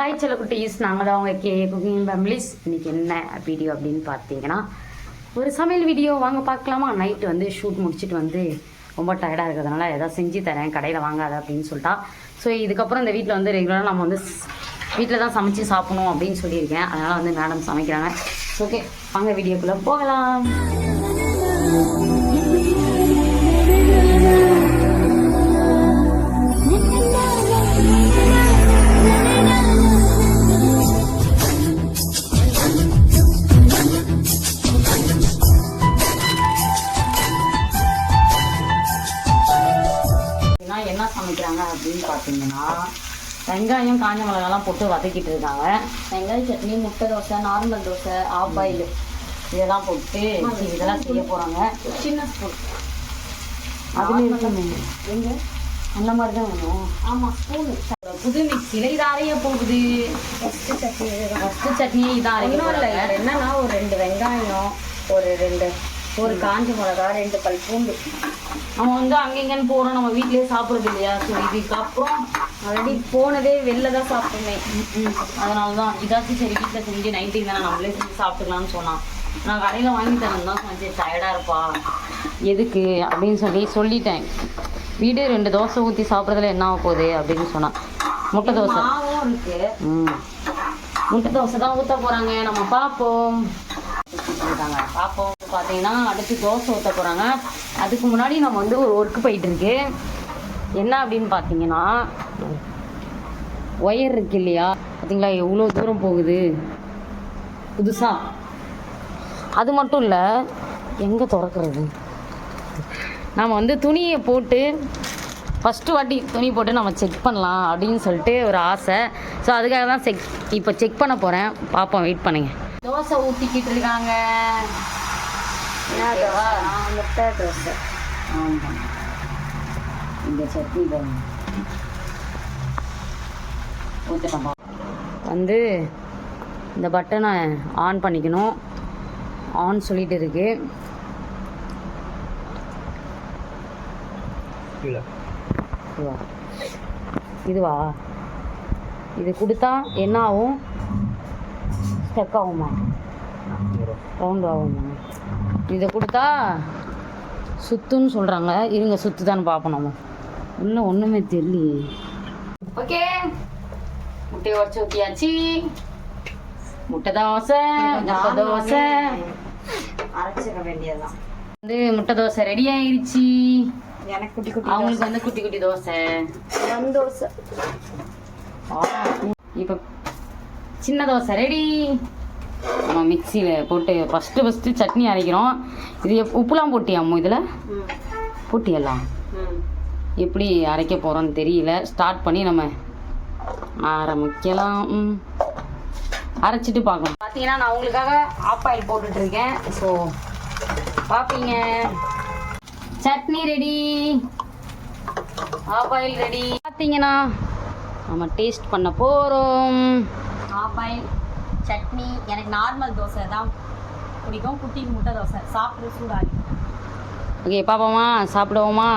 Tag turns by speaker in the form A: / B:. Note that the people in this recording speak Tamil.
A: ஹாய் செல்லக்குட்டீஸ், நாங்கள் தான் அவங்க குக்கிங் ஃபேமிலிஸ். இன்றைக்கி என்ன வீடியோ அப்படின்னு பார்த்தீங்கன்னா ஒரு சமையல் வீடியோ. வாங்க பார்க்கலாமா? நைட்டு வந்து ஷூட் முடிச்சுட்டு வந்து ரொம்ப டயர்டாக இருக்கிறதுனால எதாவது செஞ்சு தரேன், கடையில் வாங்காத அப்படின்னு சொல்லிட்டா. ஸோ இதுக்கப்புறம் இந்த வீட்டில் வந்து ரெகுலராக நம்ம வந்து வீட்டில் தான் சமைச்சு சாப்பிடணும் அப்படின்னு சொல்லியிருக்கேன். அதனால் வந்து மேடம் சமைக்கிறாங்க. ஓகே, வாங்க வீடியோக்குள்ளே போகலாம். என்ன சமைக்கிறாங்க அப்படின்னு பார்த்தீங்கன்னா, வெங்காயம் காஞ்ச மிளகாலாம் போட்டு வதக்கிட்டு இருக்காங்க. வெங்காய சட்னி, முட்டை dosa, normal dosa, half boil இதெல்லாம் போட்டு இதெல்லாம் செய்ய போகிறாங்க. சின்ன ஸ்பூன் அதுல இருக்குமே எங்க அந்த மாதிரி தான் வேணும். ஆமாம், ஸ்பூனு. புது மிக்சியில் இது அரைய போகுது. ஃபஸ்ட்டு சட்னி இதான் அரைக்கணும். என்னன்னா ஒரு 2 வெங்காயம், ஒரு காஞ்ச மிளகா, 2 பல் பூண்டு. நம்ம வந்து அங்கெங்கன்னு போகிறோம், நம்ம வீட்டிலே சாப்பிட்றது இல்லையா? ஸோ இதுக்கப்புறம் ஆல்ரெடி போனதே வெளில தான் சாப்பிட்டோமே. அதனால தான் இதாச்சும் சரி வீட்டில் செஞ்சு நைட்டுக்கு தானே நம்மளே செஞ்சு சாப்பிட்டுக்கலான்னு சொன்னான். நான் கடையில் வாங்கி தரேன் தான் கொஞ்சம் டயர்டாக இருப்பா, எதுக்கு அப்படின்னு சொல்லிட்டேன். வீடு 2 தோசை ஊற்றி சாப்பிட்றதுல என்ன ஆக போகுது அப்படின்னு சொன்னான். முட்டை தோசை இருக்கு. முட்டை தோசை தான் ஊற்ற போகிறாங்க. நம்ம பார்ப்போம். பார்ப்போம். பார்த்தீங்கன்னா அடுத்து தோசை ஊற்ற போகிறாங்க. அதுக்கு முன்னாடி நம்ம வந்து ஒரு ஒர்க்கு போயிட்டுருக்கு. என்ன அப்படின்னு பார்த்தீங்கன்னா, ஒயர் இருக்கு இல்லையா, பார்த்தீங்களா எவ்வளோ தூரம் போகுது புதுசாக. அது மட்டும் இல்லை, எங்கே திறக்கிறது? நம்ம வந்து துணியை போட்டு ஃபஸ்ட்டு வாட்டி துணி போட்டு நம்ம செக் பண்ணலாம் அப்படின்னு சொல்லிட்டு ஒரு ஆசை. ஸோ அதுக்காக தான் இப்போ செக் பண்ண போகிறேன். பார்ப்போம், வெயிட் பண்ணுங்க. தோசை ஊற்றிக்கிட்டு இருக்காங்க. முட்டை தோசை. ஆமாம், இந்த சட்னி ஊற்றிட்டோம். வந்து இந்த பட்டனை ஆன் பண்ணிக்கணும். ஆன் சொல்லிட்டு இருக்கு. இதுவா? இது கொடுத்தா என்ன ஆகும்? ஸ்டக் ஆகுமா? ரவுண்ட் ஆகுமா? இதை கொடுத்தா சுத்துன்னு சொல்கிறாங்க. இருங்க, சுத்துதான்னு பார்ப்போம். நம்ம இன்னும் ஒன்றுமே தெரியலையே. ஓகே, முட்டையை உடச்சி ஊற்றியாச்சு. முட்டை தோசை, முட்டை தோசை அரைச்சிக்க வேண்டியதுதான். வந்து முட்டை தோசை ரெடி ஆயிடுச்சு. எனக்கு குட்டி குட்டி, அவங்களுக்கு வந்து குட்டி குட்டி தோசை. தோசை இப்போ சின்ன தோசை ரெடி. நம்ம மிக்சியில் போட்டு ஃபஸ்ட்டு சட்னி அரைக்கிறோம். இது உப்புலாம் போட்டியாமோ? இதில் போட்டியெல்லாம் எப்படி அரைக்க போகிறோன்னு தெரியல. ஸ்டார்ட் பண்ணி நம்ம ஆரம்பிக்கலாம். அரைச்சிட்டு பார்க்கலாம். பார்த்தீங்கன்னா நான் உங்களுக்காக ஆஃப் ஆயில் போட்டுட்ருக்கேன். ஸோ பார்ப்பீங்க. Chutney ready, half boil ready. பார்த்தீங்கன்னா நம்ம டேஸ்ட் பண்ண போகிறோம். Half boil chutney. எனக்கு நார்மல் தோசை தான் பிடிக்கும். குட்டிக்கு முட்டை தோசை சாப்பிட்டு சூடாகி. ஓகே, பார்ப்போமா? சாப்பிடுவோமா?